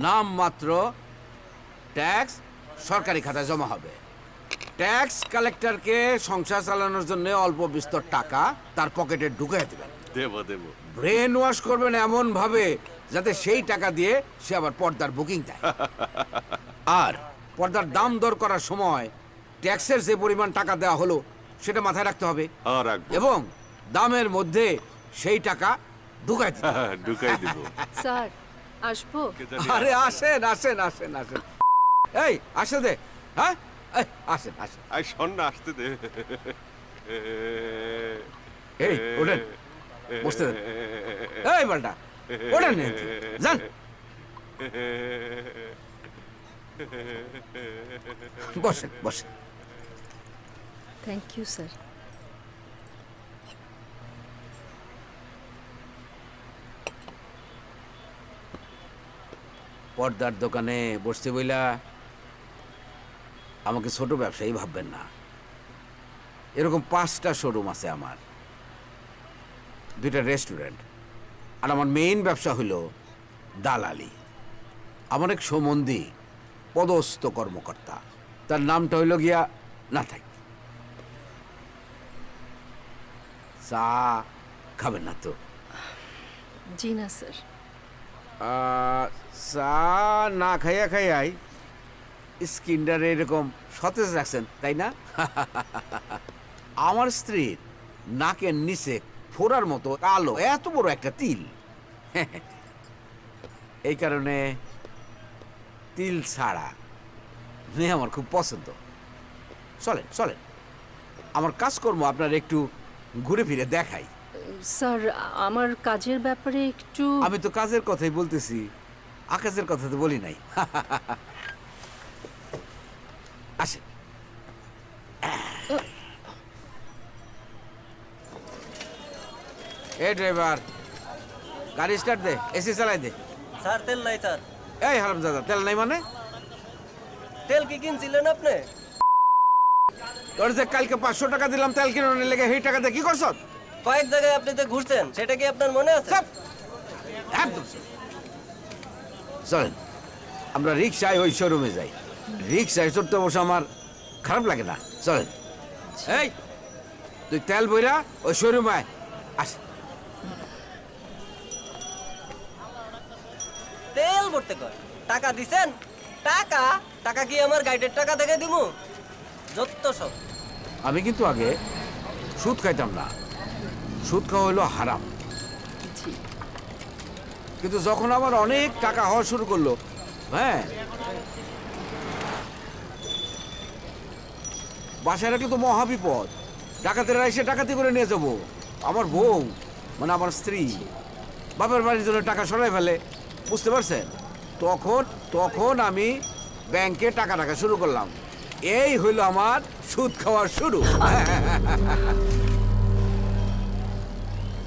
নাম মাত্র ট্যাক্স সরকারি খাতায় জমা হবে। ট্যাক্স কালেক্টরকে সংসার চালানোর জন্য অল্প বিস্তর টাকা তার পকেটে ঢুকিয়ে দেবেন। দেব ব্রেন ওয়াশ করবেন এমন ভাবে যাতে সেই টাকা দিয়ে সে আবার পর্দার বুকিং দেয়। আর পর্দার দাম দর করার সময় ট্যাক্সের যে পরিমাণ টাকা দেওয়া হলো সেটা মাথায় রাখতে হবে এবং দামের মধ্যে সেই টাকা ঢুকাই দিতে হবে। ঢুকাই দিব। স্যার আসবো? আরে আসেন আসেন আসেন আসেন, এই আসে দে, হ্যাঁ এই, আসেন আসেন। আই শোন না, আসতে দে। এই ওঠেন, বসতে দেন। এই বালটা ওঠেন, যান। বসেন বসেন। Thank you sir. পর্দার দোকানে বসতে বইলা আমাকে ছোট ব্যবসায়ী ভাববেন না। এরকম 5টা শোরুম আছে আমার, 2টা রেস্টুরেন্ট, আর আমার মেইন ব্যবসা হলো দালালি। আমার এক সম্বন্ধী পদস্থ কর্মকর্তা, তার নামটা হইল গিয়া না থাক। চা খাবেন না তো? জি না স্যার। চা না খাইয়া খাইয়াই স্কিনটারে এরকম সতেজ রাখছেন, তাই না? আমার স্ত্রীর নাকের নিচে ফোড়ার মতো কালো এত বড় একটা তিল। এই কারণে তিল ছাড়া মেয়ে আমার খুব পছন্দ। চলেন চলেন, আমার কাজকর্ম আপনার একটু ঘুরে ফিরে দেখাই। স্যার আমার কাজের ব্যাপারে একটু। আমি তো কাজের কথাই বলতেছি, আকাশের কথা তো বলি নাই। আসেন। এই ড্রাইভার, গাড়ি স্টার্ট দে, এসি চালাই দে। স্যার তেল নাই স্যার। এই হারামজাদা, তেল নাই মানে? তেল কি কিনছিলেন আপনি? তোর যে কালকে 500 টাকা দিলাম তেল কিনানোর লেগে, সেই টাকা দিয়ে কি করছ? কয়েক জায়গায় আপনি যে ঘুরছেন সেটা কি আপনার মনে আছে? চাপ! একদম চুপ। চলেন আমরা রিক্সায় ওই শোরুমে যাই। রিক্সায় চড়তে বসে আমার খারাপ লাগে না, চলেন। এই তুই তেল বইরা ওই শোরুমে আয়। আস। তেল ভরতে কয় টাকা দিছেন? টাকা টাকা কি আমার গাইডের টাকা থেকে দিমু? যত সব। আমি কিন্তু আগে সুদ খাইতাম না, সুদ খাওয়া হইলো হারাম। জি। কিন্তু যখন আমার অনেক টাকা হওয়া শুরু করলো, হ্যাঁ, বাসায় রাখলে তো মহাবিপদ। ডাকাতেরা এসে ডাকাতি করে নিয়ে যাবো। আমার বউ মানে আমার স্ত্রী বাপের বাড়ির জন্য টাকা সরাই ফেলে, বুঝতে পারছেন? তখন তখন আমি ব্যাংকে টাকা রাখা শুরু করলাম। এই হইল আমার সুদ খাওয়ার শুরু।